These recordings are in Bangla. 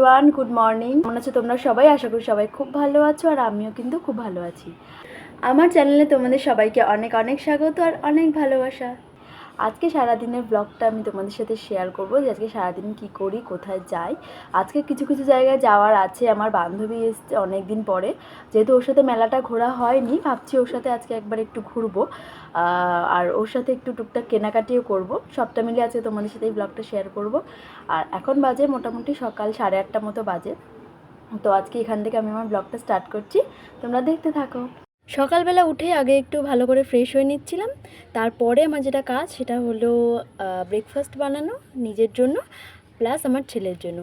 Everyone, good morning. কেমন আছো তোমরা সবাই? আশা করি সবাই খুব ভালো আছো, আর আমিও কিন্তু খুব ভালো আছি। আমার চ্যানেলে তোমাদের সবাইকে অনেক অনেক স্বাগত আর অনেক ভালোবাসা। আজকে সারাদিনের ব্লগটা আমি তোমাদের সাথে শেয়ার করবো যে আজকে সারাদিন কী করি, কোথায় যাই। আজকে কিছু কিছু জায়গায় যাওয়ার আছে। আমার বান্ধবী এসছে অনেক দিন পরে, যেহেতু ওর সাথে মেলাটা ঘোরা হয়নি, ভাবছি ওর সাথে আজকে একবার একটু ঘুরবো, আর ওর সাথে একটু টুকটাক কেনাকাটিও করব। সবটা মিলে আজকে তোমাদের সাথে এই ব্লগটা শেয়ার করব। আর এখন বাজে মোটামুটি সকাল 8:30 মতো বাজে। তো আজকে এখান থেকে আমি আমার ব্লগটা স্টার্ট করছি, তোমরা দেখতে থাকো। সকালবেলা উঠে আগে একটু ভালো করে ফ্রেশ হয়ে নিচ্ছিলাম। তারপরে আমার যেটা কাজ সেটা হলো ব্রেকফাস্ট বানানো নিজের জন্য প্লাস আমার ছেলের জন্য।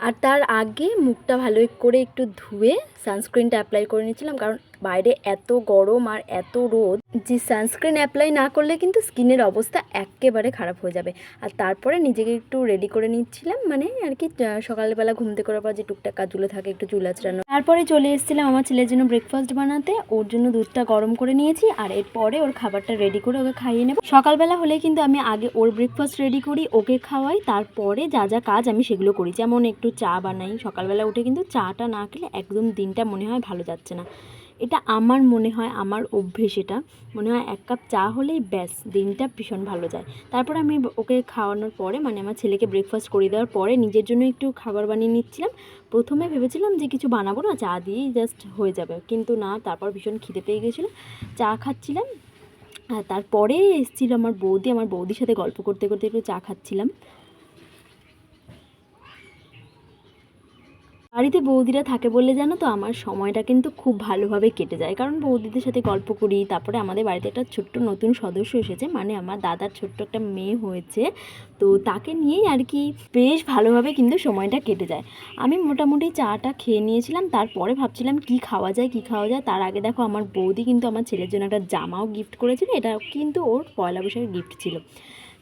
আর তার আগে মুখটা ভালো করে একটু ধুয়ে সানস্ক্রিনটা অ্যাপ্লাই করে নিচ্ছিলাম, কারণ বাইরে এত গরম আর এত রোদ যে সানস্ক্রিন অ্যাপ্লাই না করলে কিন্তু স্কিনের অবস্থা একেবারে খারাপ হয়ে যাবে। আর তারপরে নিজেকে একটু রেডি করে নিচ্ছিলাম, মানে আর কি সকালবেলা ঘুম থেকে করার পর যে টুকটাক কাজগুলো থাকে একটু চুল আঁচড়ানো। তারপরে চলে এসেছিলাম আমার ছেলের জন্য ব্রেকফাস্ট বানাতে। ওর জন্য দুধটা গরম করে নিয়েছি, আর এরপরে ওর খাবারটা রেডি করে ওকে খাইয়ে নেব। সকালবেলা হলে কিন্তু আমি আগে ওর ব্রেকফাস্ট রেডি করি, ওকে খাওয়াই, তারপরে যা যা কাজ আমি সেগুলো করি। যেমন একটু চা বানাই সকালবেলা উঠে, কিন্তু চাটা না খেলে একদম দিনটা মনে হয় ভালো যাচ্ছে না। এটা আমার মনে হয়, আমার অভ্যেস। এটা মনে হয় 1 কাপ চা হলেই ব্যাস দিনটা ভীষণ ভালো যায়। তারপরে আমি ওকে খাওয়ানোর পরে, মানে আমার ছেলেকে ব্রেকফাস্ট করে দেওয়ার পরে নিজের জন্য একটু খাবার বানিয়ে নিচ্ছিলাম। প্রথমে ভেবেছিলাম যে কিছু বানাবো না, চা দিয়েই জাস্ট হয়ে যাবে, কিন্তু না, তারপর ভীষণ খিদে পেয়ে গেছিলো, চা খাচ্ছিলাম। আর তারপরে এসেছিলো আমার বৌদির সাথে গল্প করতে করতে একটু চা খাচ্ছিলাম। বাড়িতে বৌদিরা থাকে বললে জানো তো আমার সময়টা কিন্তু খুব ভালোভাবে কেটে যায়, কারণ বৌদিদের সাথে গল্প করি। তারপরে আমাদের বাড়িতে একটা ছোট্ট নতুন সদস্য এসেছে, মানে আমার দাদার ছোট্ট একটা মেয়ে হয়েছে, তো তাকে নিয়েই আর কি বেশ ভালোভাবে কিন্তু সময়টা কেটে যায়। আমি মোটামুটি চাটা খেয়ে নিয়েছিলাম, তারপরে ভাবছিলাম কি খাওয়া যায়। তার আগে দেখো আমার বৌদি কিন্তু আমার ছেলের জন্য একটা জামাও গিফট করেছিল, এটা কিন্তু ওর পয়লা বৈশাখের গিফট ছিল।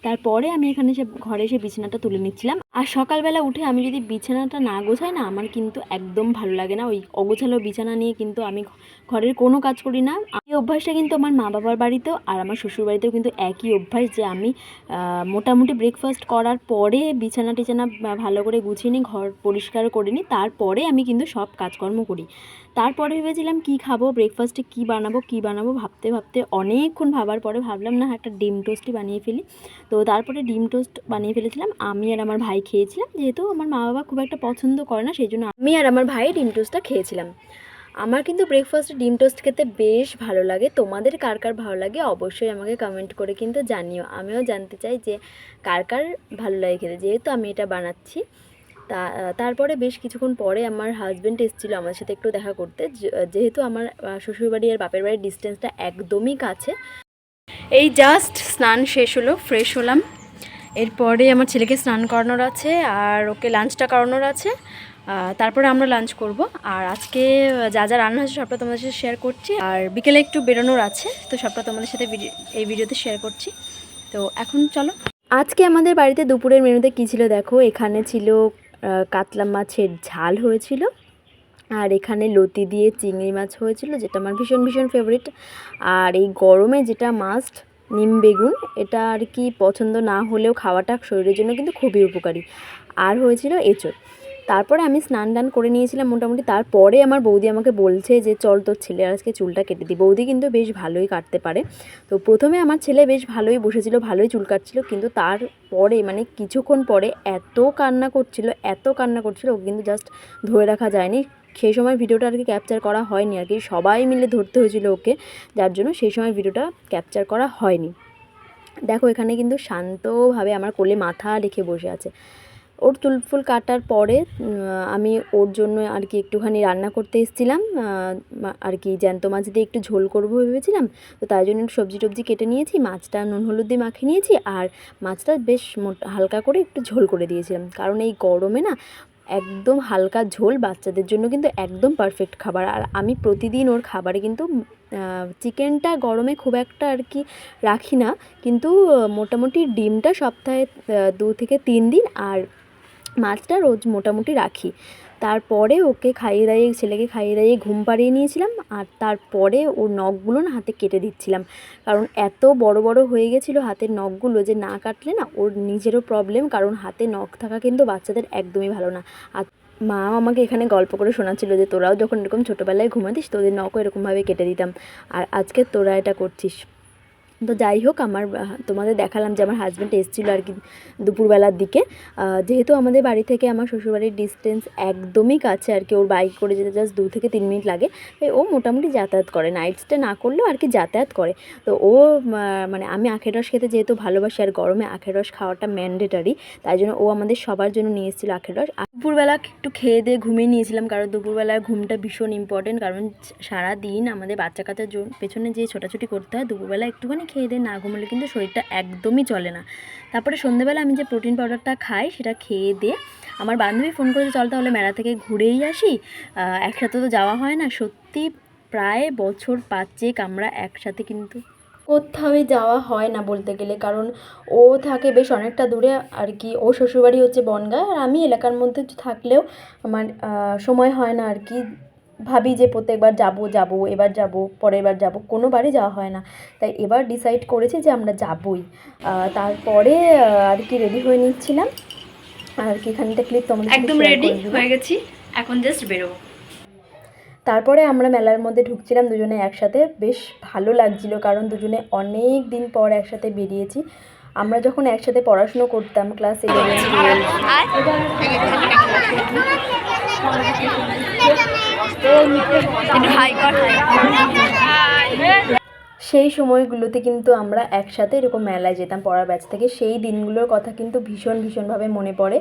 তারপরে আমি এখানে ঘরে এসে বিছানাটা তুলে নিচ্ছিলাম। আর সকালবেলা উঠে আমি যদি বিছানাটা না গোছাই না, আমার কিন্তু একদম ভালো লাগে না। ওই অগোছালো বিছানা নিয়ে কিন্তু আমি ঘরের কোনো কাজ করি না। এই অভ্যাসটা কিন্তু আমার মা বাবার বাড়িতেও আর আমার শ্বশুর বাড়িতেও কিন্তু একই অভ্যাস, যে আমি মোটামুটি ব্রেকফাস্ট করার পরে বিছানা টিছানা ভালো করে গুছিয়ে নিই, ঘর পরিষ্কার করে নিই, তারপরে আমি কিন্তু সব কাজকর্ম করি। তারপরে ভেবেছিলাম কি খাবো, ব্রেকফাস্টে কি বানাবো ভাবতে ভাবতে অনেকক্ষণ ভাবার পরে ভাবলাম না, একটা ডিম টোস্টই বানিয়ে ফেলি। তো তারপরে ডিম টোস্ট বানিয়ে ফেলেছিলাম। আমি আর আমার ভাই খেয়েছিলাম, যেহেতু আমার মা বাবা খুব একটা পছন্দ করে না, সেই জন্য আমি আর আমার ভাই ডিম টোস্টটা খেয়েছিলাম। আমার কিন্তু ব্রেকফাস্টে ডিম টোস্ট খেতে বেশ ভালো লাগে। তোমাদের কার কার ভালো লাগে অবশ্যই আমাকে কমেন্ট করে কিন্তু জানিও। আমিও জানতে চাই যে কার কার ভালো লাগে খেতে, যেহেতু আমি এটা বানাচ্ছি। তারপরে বেশ কিছুক্ষণ পরে আমার হাজব্যান্ড এসেছিলো আমার সাথে একটু দেখা করতে, যেহেতু আমার শ্বশুরবাড়ি আর বাপের বাড়ির ডিস্টেন্সটা একদমই কাছে। এই জাস্ট স্নান শেষ হলো, ফ্রেশ হলাম। এরপরে আমার ছেলেকে স্নান করানোর আছে আর ওকে লাঞ্চটা করানোর আছে, তারপরে আমরা লাঞ্চ করব। আর আজকে যা যা রান্না হয়েছে সবটা তোমাদের সাথে শেয়ার করছি, আর বিকেলে একটু বেরোনোর আছে, তো সবটা তোমাদের সাথে এই ভিডিওতে শেয়ার করছি। তো এখন চলো। আজকে আমাদের বাড়িতে দুপুরের মেনুতে কী ছিল দেখো। এখানে ছিল কাতলা মাছের ঝাল হয়েছিল, আর এখানে লতি দিয়ে চিংড়ি মাছ হয়েছিল, যেটা আমার ভীষণ ভীষণ ফেভারিট। আর এই গরমে যেটা মাস্ট, নিম বেগুন, এটা আর কি পছন্দ না হলেও খাওয়াটা শরীরের জন্য কিন্তু খুবই উপকারী। আর হয়েছিল এঁচোড়। তারপরে আমি স্নান টান করে নিয়েছিলাম মোটামুটি। তারপরে আমার বৌদি আমাকে বলছে যে চল তোর ছেলে আজকে চুলটা কেটে দিই। বৌদি কিন্তু বেশ ভালোই কাটতে পারে। তো প্রথমে আমার ছেলে বেশ ভালোই বসেছিল, ভালোই চুল কাটছিল, কিন্তু তারপরে মানে কিছুক্ষণ পরে এত কান্না করছিল, ও কিন্তু জাস্ট ধরে রাখা যায়নি। সেই সময় ভিডিওটা আর কি ক্যাপচার করা হয়নি, আর কি সবাই মিলে ধরতে হয়েছিল ওকে, যার জন্য সেই সময় ভিডিওটা ক্যাপচার করা হয়নি। দেখো এখানে কিন্তু শান্তভাবে আমার কোলে মাথা রেখে বসে আছে। ওর চুলফুল কাটার পরে আমি ওর জন্য আর কি একটুখানি রান্না করতে এসেছিলাম, আর কি জ্যান্ত মাছ দিয়ে একটু ঝোল করবো ভেবেছিলাম। তো তাই জন্য একটু সবজি টবজি কেটে নিয়েছি, মাছটা নুন হলুদ দিয়ে মাখিয়ে নিয়েছি, আর মাছটা বেশ হালকা করে একটু ঝোল করে দিয়েছিলাম, কারণ এই গরমে না একদম হালকা ঝোল বাচ্চাদের জন্য কিন্তু একদম পারফেক্ট খাবার। আর আমি প্রতিদিন ওর খাবারে কিন্তু চিকেনটা গরমে খুব একটা আর কি রাখি না, কিন্তু মোটামুটি ডিমটা সপ্তাহে 2 থেকে 3 দিন, আর মাছটা রোজ মোটামুটি রাখি। তারপরে ওকে ছেলেকে খাইয়ে দাইয়ে ঘুম পাড়িয়ে নিয়েছিলাম, আর তারপরে ওর নখগুলো না হাতে কেটে দিচ্ছিলাম, কারণ এত বড় বড় হয়ে গেছিলো হাতের নখগুলো, যে না কাটলে না ওর নিজেরও প্রবলেম, কারণ হাতে নখ থাকা কিন্তু বাচ্চাদের একদমই ভালো না। আর মাও আমাকে এখানে গল্প করে শোনাচ্ছিল যে তোরাও যখন এরকম ছোটোবেলায় ঘুমাতিস তোদের নখও এরকমভাবে কেটে দিতাম, আর আজকে তোরা এটা করছিস। তো যাই হোক, আমার তোমাদের দেখালাম যে আমার হাজব্যান্ড এসেছিলো আর কি দুপুরবেলার দিকে। যেহেতু আমাদের বাড়ি থেকে আমার শ্বশুরবাড়ির ডিস্টেন্স একদমই কাছে আর কি, ওর বাইক করে যেতে জাস্ট 2 থেকে 3 মিনিট লাগে। ও মোটামুটি যাতায়াত করে, নাইট স্টে না করলেও আর কি যাতায়াত করে। তো ও মানে আমি আখের রস খেতে যেহেতু ভালোবাসি, আর গরমে আখের রস খাওয়াটা ম্যান্ডেটারি, তাই জন্য ও আমাদের সবার জন্য নিয়ে এসেছিলো আখের রস। দুপুরবেলা একটু খেয়ে দিয়ে ঘুমিয়ে নিয়েছিলাম, কারণ দুপুরবেলার ঘুমটা ভীষণ ইম্পর্টেন্ট, কারণ সারাদিন আমাদের বাচ্চা কাচ্চার পেছনে যে ছোটাছুটি করতে হয়, দুপুরবেলা একটুখানি খেয়ে দিয়ে না ঘুমলে কিন্তু শরীরটা একদমই চলে না। তারপরে সন্ধ্যেবেলা আমি যে প্রোটিন পাউডারটা খাই সেটা খেয়ে দিয়ে আমার বান্ধবী ফোন করেছে চল তাহলে মেলা থেকে ঘুরেই আসি, একসাথে তো যাওয়া হয় না। সত্যি প্রায় বছর 5 আমরা একসাথে কিন্তু কোথাওই যাওয়া হয় না বলতে গেলে, কারণ ও থাকে বেশ অনেকটা দূরে আর কি, ও শ্বশুরবাড়ি হচ্ছে বনগাঁ, আর আমি এলাকার মধ্যে থাকলেও আমার সময় হয় না আর কি। ভাবি যে প্রত্যেকবার যাব এবার যাব পরের বার যাব, কোনো বারই যাওয়া হয় না। তাই এবার ডিসাইড করেছি যে আমরা যাবই। তারপরে আর কি রেডি হয়ে নিচ্ছিলাম আর কি, খানিকটা ক্লিপ তোমাদের একদম রেডি হয়ে গেছি, এখন জাস্ট বেরোবো। তারপরে আমরা মেলার মধ্যে ঢুকছিলাম দুজনে একসাথে, বেশ ভালো লাগছিল, কারণ দুজনে অনেক দিন পর একসাথে বেরিয়েছি। আমরা যখন একসাথে পড়াশুনো করতাম ক্লাস 11 সেই সময়গুলোতে কিন্তু আমরা একসাথে এরকম মেলায় যেতাম পড়ার ব্যাচ থেকে, সেই দিনগুলোর কথা কিন্তু ভীষণভাবে মনে পড়ে।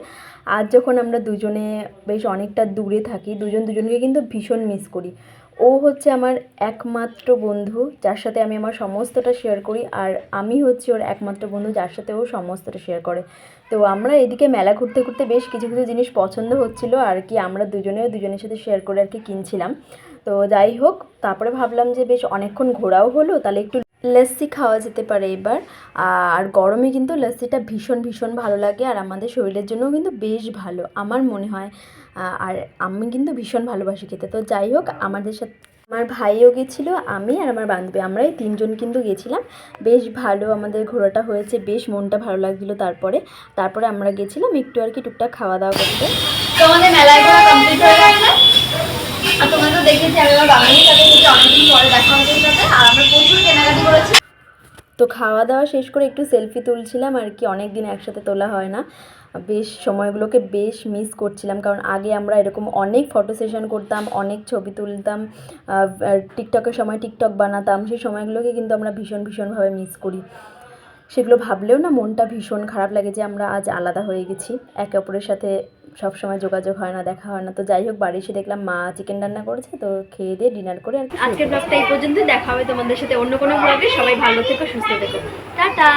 আজ যখন আমরা দুজনে বেশ অনেকটা দূরে থাকি, দুজনকে কিন্তু ভীষণ মিস করি। ও হচ্ছে আমার একমাত্র বন্ধু যার সাথে আমি আমার সমস্তটা শেয়ার করি, আর আমি হচ্ছি ওর একমাত্র বন্ধু যার সাথে ও সমস্তটা শেয়ার করে। তো আমরা এদিকে মেলা ঘুরতে বেশ কিছু জিনিস পছন্দ হচ্ছিলো আর কি, আমরা দুজনের সাথে শেয়ার করে আর কি কিনছিলাম। তো যাই হোক, তারপরে ভাবলাম যে বেশ অনেকক্ষণ ঘোরাও হলো, তাহলে একটু লস্যি খাওয়া যেতে পারে এবার। আর গরমে কিন্তু লস্যিটা ভীষণ ভালো লাগে, আর আমাদের শরীরের জন্যও কিন্তু বেশ ভালো আমার মনে হয়, আর আমি কিন্তু ভীষণ ভালোবাসি খেতে। তো যাই হোক, আমাদের সাথে আমার ভাইও গেছিলো, আমি আর আমার বান্ধবী, আমরা এই 3 জন কিন্তু গেছিলাম। বেশ ভালো আমাদের ঘোরাটা হয়েছে, বেশ মনটা ভালো লাগছিলো। তারপরে আমরা গেছিলাম একটু আর কি টুকটাক খাওয়া দাওয়া করতে। তো আমাদের মেলায় ঘোরা কমপ্লিট হয়ে গেছে, আর তোমরা তো দেখেছি আমি আমার বাঙালির সাথে অনেকদিন পরে দেখা হচ্ছে সাথে, আর আমরা প্রচুর কেনাকাটি করেছি। তো খাওয়া দাওয়া শেষ করে একটু সেলফি তুলছিলাম আর কি, অনেক দিন একসাথে তোলা হয় না, বেশ সময়গুলোকে বেশ মিস করছিলাম, কারণ আগে আমরা এরকম অনেক ফটো সেশন করতাম, অনেক ছবি তুলতাম, টিকটকের সময় টিকটক বানাতাম, সেই সময়গুলোকে কিন্তু আমরা ভীষণভাবে মিস করি। সেগুলো ভাবলেও না মনটা ভীষণ খারাপ লাগে যে আমরা আজ আলাদা হয়ে গেছি, একে অপরের সাথে সবসময় যোগাযোগ হয় না, দেখা হয় না। তো যাই হোক, বাড়ি এসে দেখলাম মা চিকেন রান্না করেছে, তো খেয়ে দিয়ে ডিনার করে আর কি আজকের ব্লগটা এই পর্যন্তই। দেখা হবে তোমাদের সাথে অন্য কোনো ব্লগে। সবাই ভালো থেকো, সুস্থ থেকো, টাটা।